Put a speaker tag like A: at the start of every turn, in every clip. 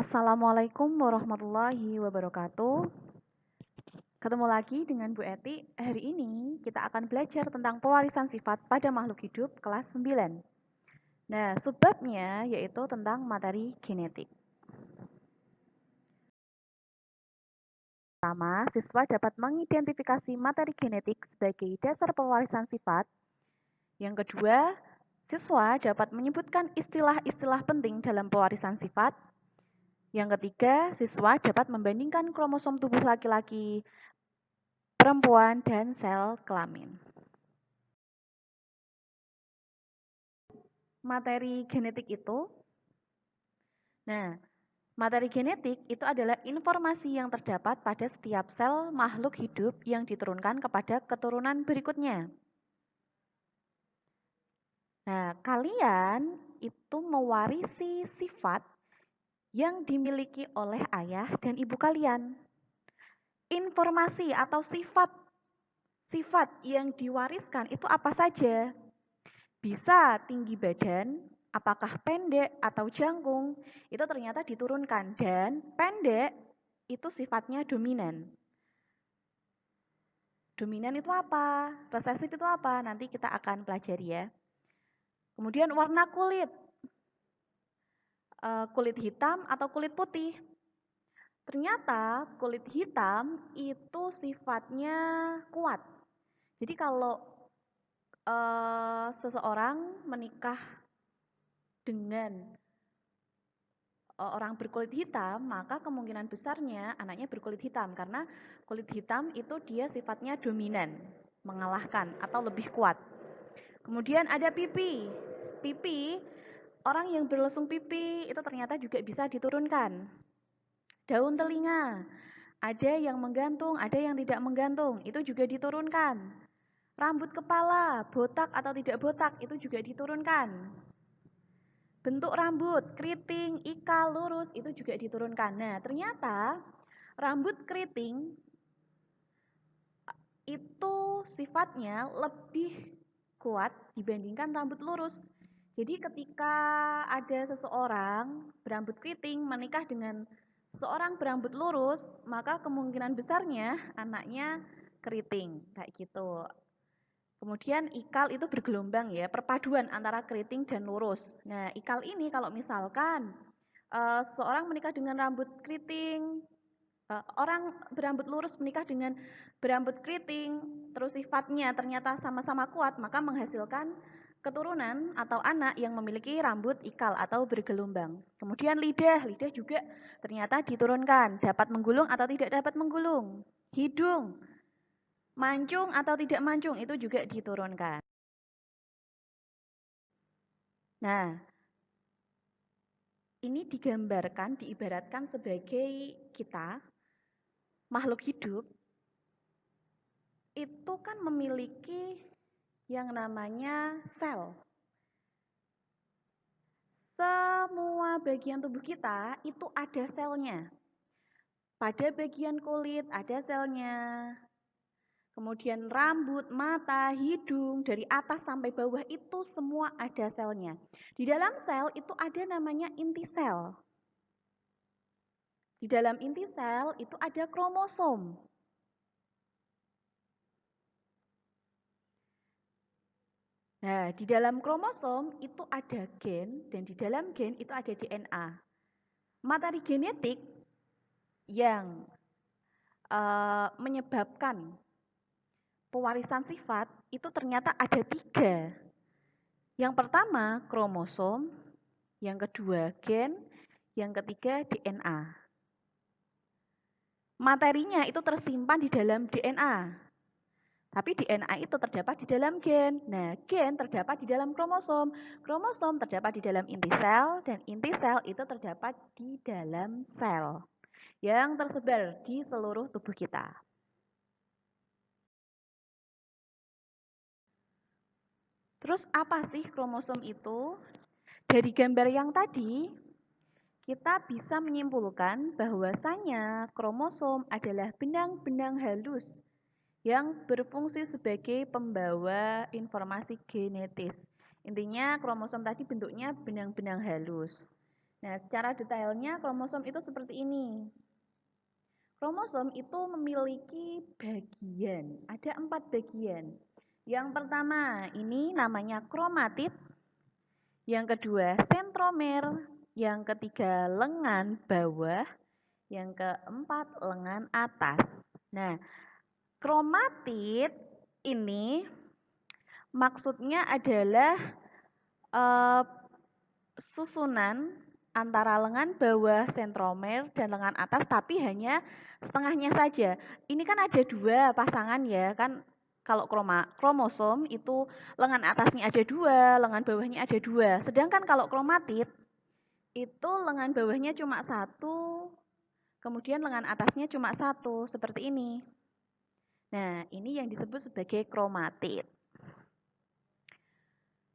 A: Assalamualaikum warahmatullahi wabarakatuh. Ketemu lagi dengan Bu Eti. Hari ini kita akan belajar tentang pewarisan sifat pada makhluk hidup kelas 9. Nah, subbabnya yaitu tentang materi genetik. Pertama, siswa dapat mengidentifikasi materi genetik sebagai dasar pewarisan sifat. Yang kedua, siswa dapat menyebutkan istilah-istilah penting dalam pewarisan sifat. Yang ketiga, siswa dapat membandingkan kromosom tubuh laki-laki, perempuan, dan sel kelamin. Materi genetik itu, materi genetik itu adalah informasi yang terdapat pada setiap sel makhluk hidup yang diturunkan kepada keturunan berikutnya. Nah, kalian itu mewarisi sifat yang dimiliki oleh ayah dan ibu kalian. Informasi atau sifat yang diwariskan itu apa saja? Bisa tinggi badan, apakah pendek atau jangkung, itu ternyata diturunkan. Dan pendek itu sifatnya dominan. Dominan itu apa? Resesif itu apa? Nanti kita akan pelajari ya. Kemudian warna kulit. Kulit hitam atau kulit putih. Ternyata kulit hitam itu sifatnya kuat. Jadi kalau seseorang menikah dengan orang berkulit hitam, maka kemungkinan besarnya anaknya berkulit hitam karena kulit hitam itu dia sifatnya dominan, mengalahkan atau lebih kuat. Kemudian ada pipi. Pipi, orang yang berlesung pipi itu ternyata juga bisa diturunkan. Daun telinga, ada yang menggantung, ada yang tidak menggantung, itu juga diturunkan. Rambut kepala, botak atau tidak botak, itu juga diturunkan. Bentuk rambut, keriting, ikal, lurus, itu juga diturunkan. Nah, ternyata rambut keriting itu sifatnya lebih kuat dibandingkan rambut lurus. Jadi ketika ada seseorang berambut keriting menikah dengan seorang berambut lurus, maka kemungkinan besarnya anaknya keriting, kayak gitu. Kemudian ikal itu bergelombang ya, perpaduan antara keriting dan lurus. Nah, ikal ini kalau misalkan seorang menikah dengan rambut keriting, orang berambut lurus menikah dengan berambut keriting, terus sifatnya ternyata sama-sama kuat, maka menghasilkan keturunan atau anak yang memiliki rambut ikal atau bergelombang. Kemudian lidah juga ternyata diturunkan, dapat menggulung atau tidak dapat menggulung. Hidung, mancung atau tidak mancung, itu juga diturunkan. Nah, ini digambarkan, diibaratkan sebagai kita, makhluk hidup, itu kan memiliki yang namanya sel. Semua bagian tubuh kita itu ada selnya. Pada bagian kulit ada selnya. Kemudian rambut, mata, hidung, dari atas sampai bawah itu semua ada selnya. Di dalam sel itu ada namanya inti sel. Di dalam inti sel itu ada kromosom. Nah, di dalam kromosom itu ada gen, dan di dalam gen itu ada DNA. Materi genetik yang menyebabkan pewarisan sifat itu ternyata ada 3. Yang pertama kromosom, yang kedua gen, yang ketiga DNA. Materinya itu tersimpan di dalam DNA. Tapi DNA itu terdapat di dalam gen. Nah, gen terdapat di dalam kromosom. Kromosom terdapat di dalam inti sel, dan inti sel itu terdapat di dalam sel yang tersebar di seluruh tubuh kita. Terus apa sih kromosom itu? Dari gambar yang tadi, kita bisa menyimpulkan bahwasanya kromosom adalah benang-benang halus yang berfungsi sebagai pembawa informasi genetis. Intinya kromosom tadi bentuknya benang-benang halus. Nah, secara detailnya kromosom itu seperti ini. Kromosom itu memiliki bagian, ada 4 bagian. Yang pertama, ini namanya kromatid. Yang kedua, sentromer. Yang ketiga, lengan bawah. Yang keempat, lengan atas. Nah, kromatid ini maksudnya adalah susunan antara lengan bawah, sentromer, dan lengan atas, tapi hanya setengahnya saja. Ini kan ada 2 pasangan ya, kan kalau kromosom itu lengan atasnya ada 2, lengan bawahnya ada 2. Sedangkan kalau kromatid, itu lengan bawahnya cuma 1, kemudian lengan atasnya cuma 1, seperti ini. Nah, ini yang disebut sebagai kromatid.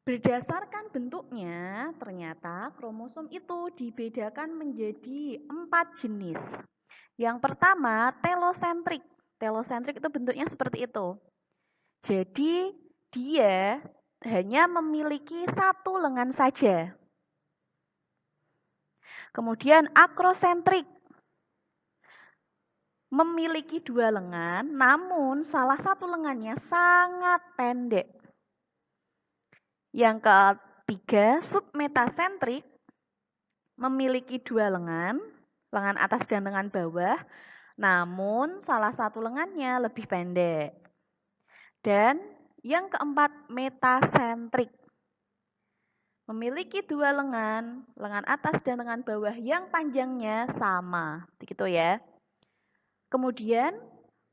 A: Berdasarkan bentuknya, ternyata kromosom itu dibedakan menjadi 4 jenis. Yang pertama, telosentrik. Telosentrik itu bentuknya seperti itu. Jadi, dia hanya memiliki 1 lengan saja. Kemudian akrosentrik. Memiliki 2 lengan, namun salah satu lengannya sangat pendek. Yang ketiga, submetasentrik. Memiliki 2 lengan, lengan atas dan lengan bawah, namun salah satu lengannya lebih pendek. Dan yang keempat, metasentrik. Memiliki 2 lengan, lengan atas dan lengan bawah yang panjangnya sama, begitu ya. Kemudian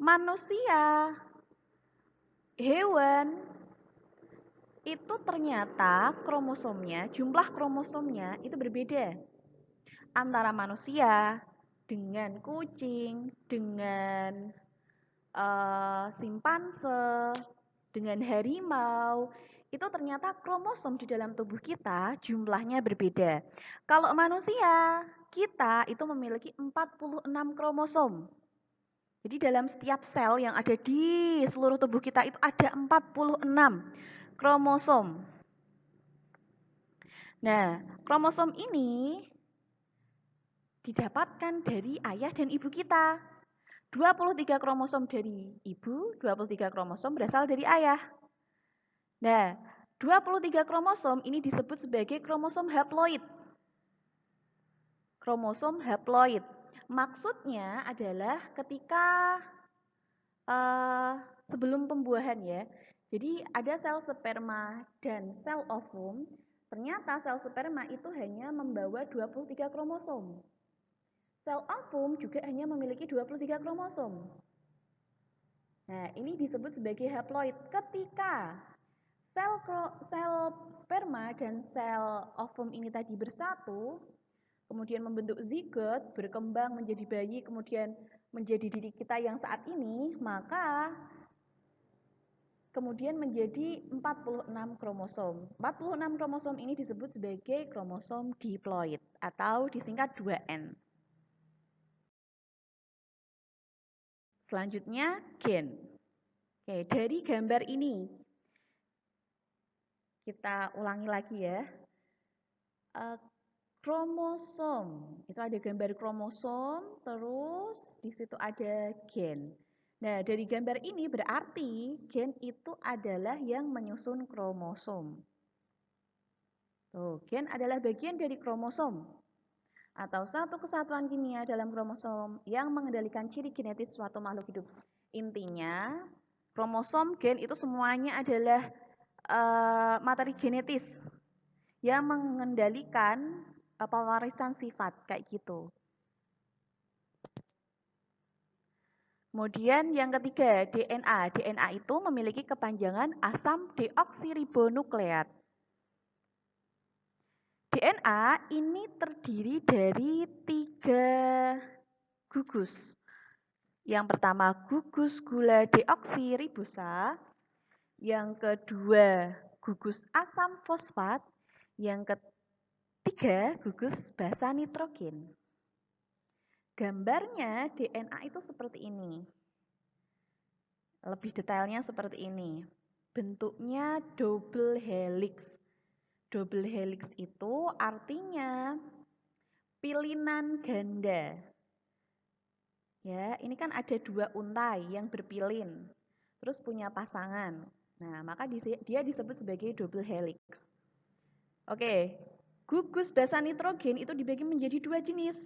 A: manusia, hewan, itu ternyata kromosomnya, jumlah kromosomnya itu berbeda. Antara manusia dengan kucing, dengan simpanse, dengan harimau, itu ternyata kromosom di dalam tubuh kita jumlahnya berbeda. Kalau manusia, kita itu memiliki 46 kromosom. Jadi dalam setiap sel yang ada di seluruh tubuh kita itu ada 46 kromosom. Nah, kromosom ini didapatkan dari ayah dan ibu kita. 23 kromosom dari ibu, 23 kromosom berasal dari ayah. Nah, 23 kromosom ini disebut sebagai kromosom haploid. Kromosom haploid. Maksudnya adalah ketika sebelum pembuahan ya. Jadi ada sel sperma dan sel ovum. Ternyata sel sperma itu hanya membawa 23 kromosom. Sel ovum juga hanya memiliki 23 kromosom. Nah, ini disebut sebagai haploid. Ketika sel sperma dan sel ovum ini tadi bersatu, kemudian membentuk zigot, berkembang menjadi bayi, kemudian menjadi diri kita yang saat ini, maka kemudian menjadi 46 kromosom. 46 kromosom ini disebut sebagai kromosom diploid atau disingkat 2N. Selanjutnya gen. Oke, dari gambar ini kita ulangi lagi ya. Kromosom, itu ada gambar kromosom, terus di situ ada gen. Nah, dari gambar ini berarti gen itu adalah yang menyusun kromosom. Tuh, gen adalah bagian dari kromosom atau satu kesatuan kimia dalam kromosom yang mengendalikan ciri genetis suatu makhluk hidup. Intinya, kromosom, gen itu semuanya adalah materi genetis yang mengendalikan pewarisan sifat kayak gitu. Kemudian yang ketiga, DNA. DNA itu memiliki kepanjangan asam deoksiribonukleat. DNA ini terdiri dari 3 gugus. Yang pertama gugus gula deoksiribosa, yang kedua gugus asam fosfat, yang ketiga gugus basa nitrogen. Gambarnya DNA itu seperti ini. Lebih detailnya seperti ini. Bentuknya double helix. Double helix itu artinya pilinan ganda. Ya, ini kan ada 2 untai yang berpilin, terus punya pasangan. Nah, maka dia disebut sebagai double helix. Oke, gugus basa nitrogen itu dibagi menjadi 2 jenis,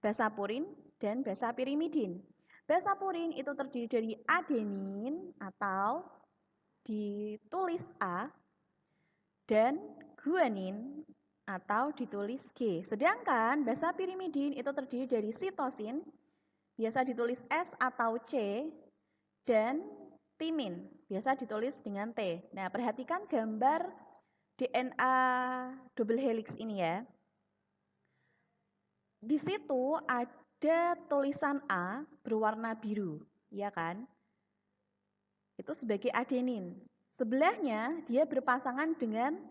A: basapurin dan basapirimidin. Basapurin itu terdiri dari adenin atau ditulis A dan guanin atau ditulis G. Sedangkan basapirimidin itu terdiri dari sitosin, biasa ditulis S atau C, dan timin, biasa ditulis dengan T. Nah, perhatikan gambar DNA double helix ini ya. Di situ ada tulisan A berwarna biru, ya kan? Itu sebagai adenin. Sebelahnya dia berpasangan dengan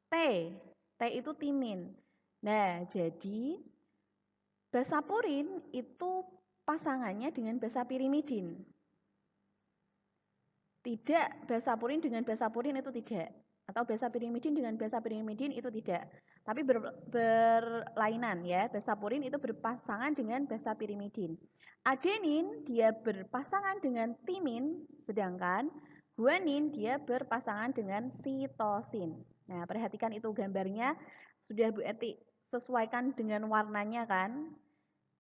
A: T. T itu timin. Nah, jadi basapurin itu pasangannya dengan basapirimidin. Tidak, basapurin dengan basapurin itu tidak. Atau basapirimidin dengan basapirimidin itu tidak. Tapi berlainan ya. Basapurin itu berpasangan dengan basapirimidin. Adenin dia berpasangan dengan timin, sedangkan guanin dia berpasangan dengan sitosin. Nah, perhatikan itu gambarnya. Sudah Bu Eti sesuaikan dengan warnanya kan.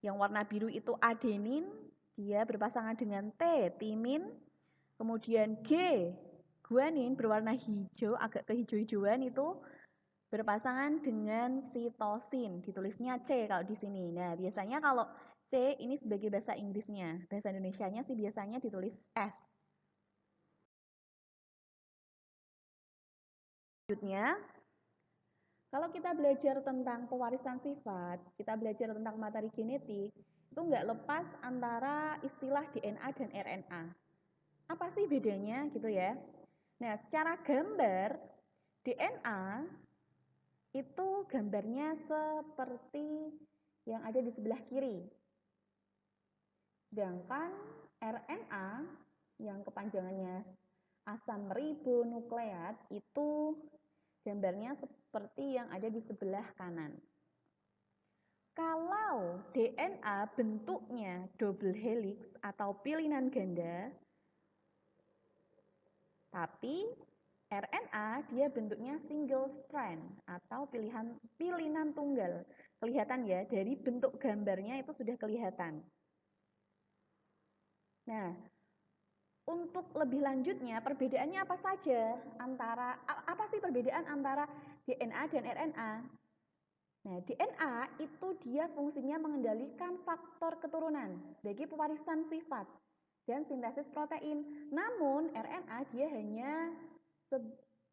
A: Yang warna biru itu adenin, dia berpasangan dengan T, timin. Kemudian G, guanin berwarna hijau, agak kehijau-hijauan itu berpasangan dengan sitosin. Ditulisnya C kalau di sini. Nah, biasanya kalau C ini sebagai bahasa Inggrisnya. Bahasa Indonesianya sih biasanya ditulis S. Selanjutnya, kalau kita belajar tentang pewarisan sifat, kita belajar tentang materi genetik, itu nggak lepas antara istilah DNA dan RNA. Apa sih bedanya gitu ya? Nah, secara gambar DNA itu gambarnya seperti yang ada di sebelah kiri. Sedangkan RNA yang kepanjangannya asam ribonukleat itu gambarnya seperti yang ada di sebelah kanan. Kalau DNA bentuknya double helix atau pilihan ganda, tapi RNA dia bentuknya single strand atau pilihan tunggal. Kelihatan ya, dari bentuk gambarnya itu sudah kelihatan. Nah, untuk lebih lanjutnya perbedaannya apa saja apa sih perbedaan antara DNA dan RNA? Nah, DNA itu dia fungsinya mengendalikan faktor keturunan sebagai pewarisan sifat dan sintesis protein. Namun RNA dia hanya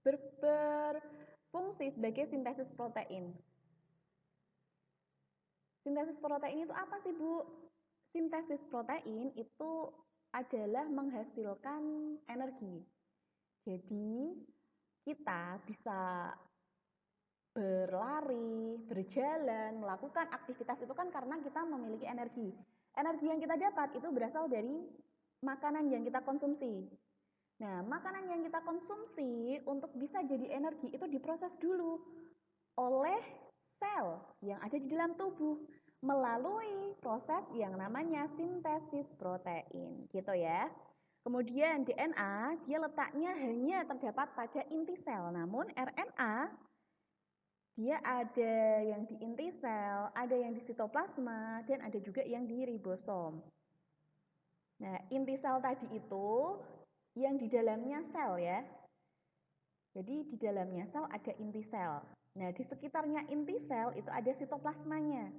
A: berfungsi sebagai sintesis protein. Sintesis protein itu apa sih, Bu? Sintesis protein itu adalah menghasilkan energi. Jadi, kita bisa berlari, berjalan, melakukan aktivitas itu kan karena kita memiliki energi. Energi yang kita dapat itu berasal dari makanan yang kita konsumsi. Nah, makanan yang kita konsumsi untuk bisa jadi energi itu diproses dulu oleh sel yang ada di dalam tubuh melalui proses yang namanya sintesis protein, gitu ya. Kemudian DNA dia letaknya hanya terdapat pada inti sel, namun RNA dia ada yang di inti sel, ada yang di sitoplasma, dan ada juga yang di ribosom. Nah, inti sel tadi itu yang di dalamnya sel ya. Jadi di dalamnya sel ada inti sel. Nah, di sekitarnya inti sel itu ada sitoplasmanya.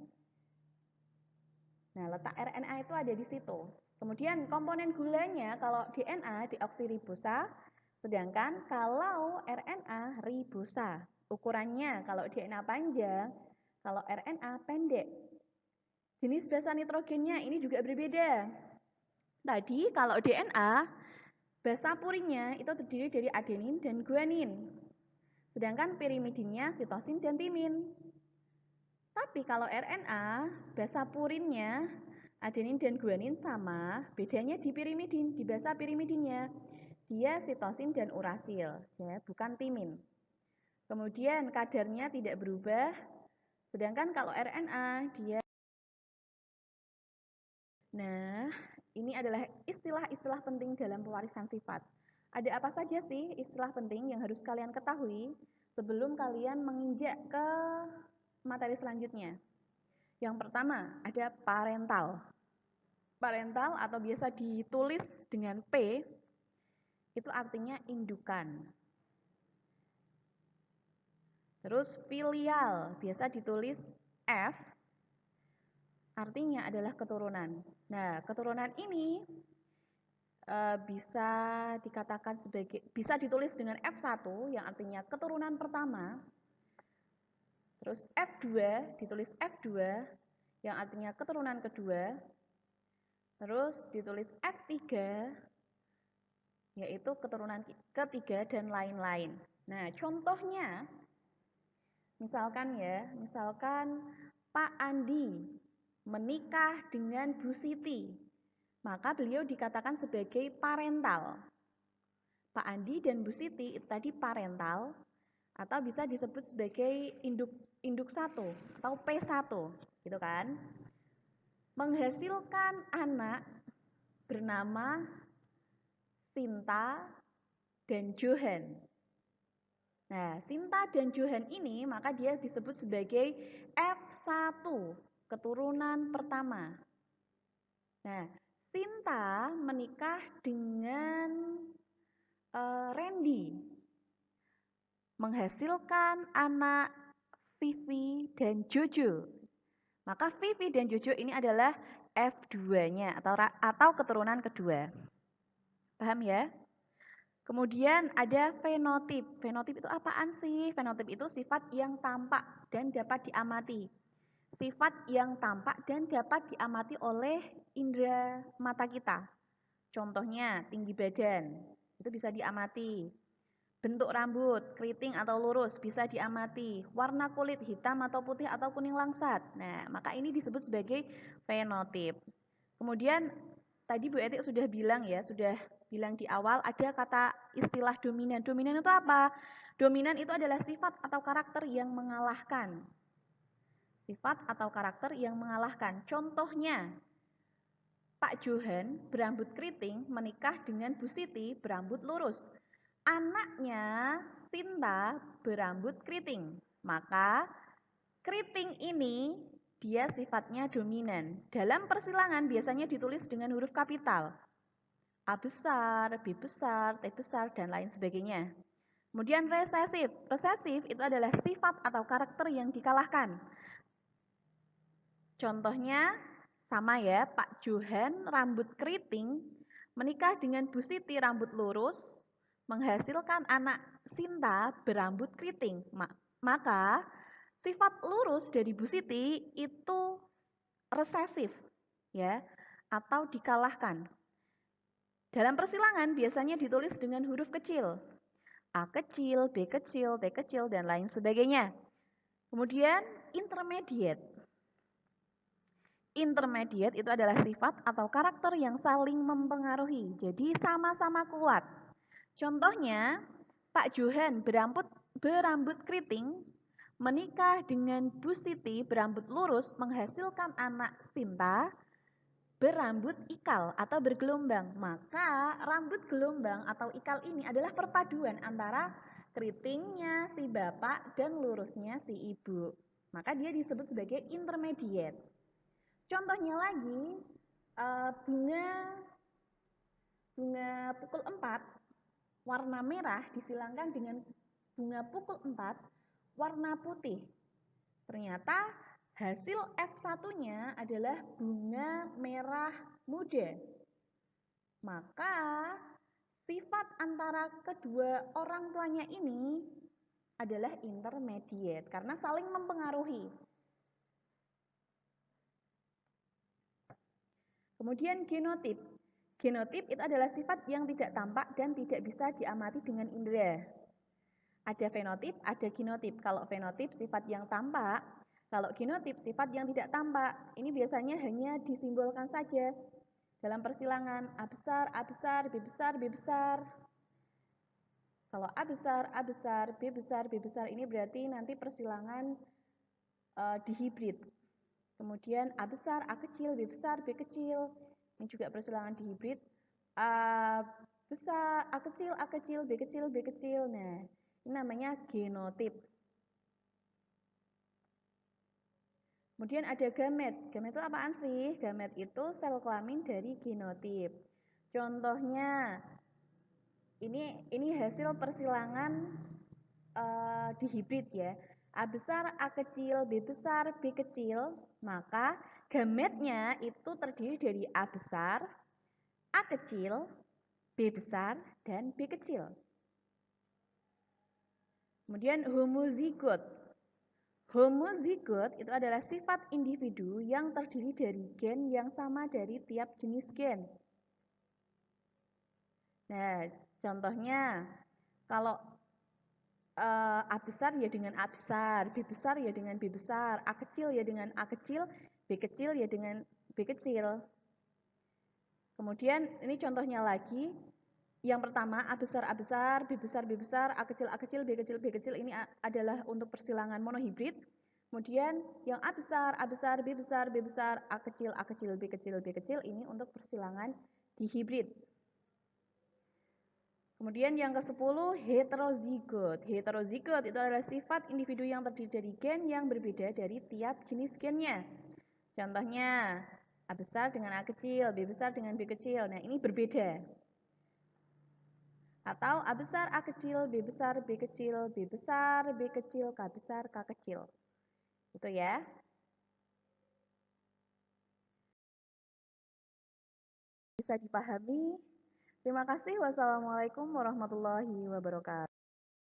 A: Nah, letak RNA itu ada di situ. Kemudian komponen gulanya kalau DNA deoksiribosa, sedangkan kalau RNA ribosa. Ukurannya kalau DNA panjang, kalau RNA pendek. Jenis basa nitrogennya ini juga berbeda. Tadi kalau DNA, basa purinnya itu terdiri dari adenin dan guanin. Sedangkan pirimidinnya sitosin dan timin. Tapi kalau RNA, basa purinnya adenin dan guanin sama, bedanya di pirimidin, di basa pirimidinnya. Dia sitosin dan urasil, ya, bukan timin. Kemudian kadarnya tidak berubah Sedangkan kalau RNA dia. Nah, ini adalah istilah-istilah penting dalam pewarisan sifat. Ada apa saja sih istilah penting yang harus kalian ketahui sebelum kalian menginjak ke materi selanjutnya? Yang pertama, ada parental. Parental atau biasa ditulis dengan P, itu artinya indukan. Terus filial, biasa ditulis F, artinya adalah keturunan. Nah, keturunan ini bisa dikatakan bisa ditulis dengan F1 yang artinya keturunan pertama. Terus F2 ditulis F2 yang artinya keturunan kedua. Terus ditulis F3 yaitu keturunan ketiga dan lain-lain. Nah, contohnya misalkan Pak Andi menikah dengan Bu Siti, maka beliau dikatakan sebagai parental. Pak Andi dan Bu Siti itu tadi parental atau bisa disebut sebagai induk 1 atau P1, gitu kan? Menghasilkan anak bernama Sinta dan Johan. Nah, Sinta dan Johan ini maka dia disebut sebagai F1, keturunan pertama. Nah, Sinta menikah dengan Randy, menghasilkan anak Vivi dan Jojo. Maka Vivi dan Jojo ini adalah F2-nya atau keturunan kedua. Paham ya? Kemudian ada fenotip. Fenotip itu apaan sih? Fenotip itu sifat yang tampak dan dapat diamati. Sifat yang tampak dan dapat diamati oleh indera mata kita. Contohnya tinggi badan, itu bisa diamati. Bentuk rambut, keriting atau lurus, bisa diamati. Warna kulit, hitam atau putih atau kuning langsat. Nah, maka ini disebut sebagai fenotip. Kemudian tadi Bu Etik sudah bilang di awal ada kata istilah dominan. Dominan itu apa? Dominan itu adalah sifat atau karakter yang mengalahkan. Sifat atau karakter yang mengalahkan. Contohnya, Pak Johan berambut keriting menikah dengan Bu Siti berambut lurus. Anaknya Sinta berambut keriting. Maka keriting ini dia sifatnya dominan. Dalam persilangan biasanya ditulis dengan huruf kapital. A besar, B besar, T besar, dan lain sebagainya. Kemudian resesif. Resesif itu adalah sifat atau karakter yang dikalahkan. Contohnya sama ya, Pak Johan rambut keriting menikah dengan Bu Siti rambut lurus, menghasilkan anak Sinta berambut keriting. Maka sifat lurus dari Bu Siti itu resesif ya, atau dikalahkan. Dalam persilangan biasanya ditulis dengan huruf kecil. A kecil, B kecil, T kecil, dan lain sebagainya. Kemudian intermediate. Intermediate itu adalah sifat atau karakter yang saling mempengaruhi. Jadi sama-sama kuat. Contohnya, Pak Johan berambut keriting menikah dengan Bu Siti berambut lurus menghasilkan anak Sinta berambut ikal atau bergelombang. Maka rambut gelombang atau ikal ini adalah perpaduan antara keritingnya si bapak dan lurusnya si ibu. Maka dia disebut sebagai intermediate. Contohnya lagi, bunga pukul 4 warna merah disilangkan dengan bunga pukul 4 warna putih. Ternyata hasil F1-nya adalah bunga merah muda. Maka sifat antara kedua orang tuanya ini adalah intermediate karena saling mempengaruhi. Kemudian genotip. Genotip itu adalah sifat yang tidak tampak dan tidak bisa diamati dengan indera. Ada fenotip, ada genotip. Kalau fenotip sifat yang tampak, kalau genotip sifat yang tidak tampak. Ini biasanya hanya disimbolkan saja dalam persilangan A besar, A besar, B besar, B besar. Kalau A besar, A besar, B besar, B besar, ini berarti nanti persilangan dihibrid. Kemudian A besar, A kecil, B besar, B kecil. Ini juga persilangan dihibrid. A besar, A kecil, A kecil, B kecil, B kecil. Nah, ini namanya genotip. Kemudian ada gamet. Gamet itu apaan sih? Gamet itu sel kelamin dari genotip. Contohnya, ini hasil persilangan dihibrid ya. A besar, A kecil, B besar, B kecil, maka gametnya itu terdiri dari A besar, A kecil, B besar, dan B kecil. Kemudian homozigot. Homozigot itu adalah sifat individu yang terdiri dari gen yang sama dari tiap jenis gen. Nah, contohnya kalau A besar ya dengan A besar, B besar ya dengan B besar, A kecil ya dengan A kecil, B kecil ya dengan B kecil. Kemudian ini contohnya lagi, yang pertama A besar, A besar, B besar, B besar, A kecil, A kecil, B kecil, B kecil, ini adalah untuk persilangan monohibrid. Kemudian yang A besar, A besar, B besar, B besar, A kecil, A kecil, B kecil, B kecil, ini untuk persilangan dihibrid. Kemudian yang ke-10 heterozigot. Heterozigot itu adalah sifat individu yang terdiri dari gen yang berbeda dari tiap jenis gennya. Contohnya A besar dengan A kecil, B besar dengan B kecil. Nah, ini berbeda. Atau A besar, A kecil, B besar, B kecil, B besar, B kecil, K besar, K kecil. Itu ya. Bisa dipahami? Terima kasih. Wassalamualaikum warahmatullahi wabarakatuh.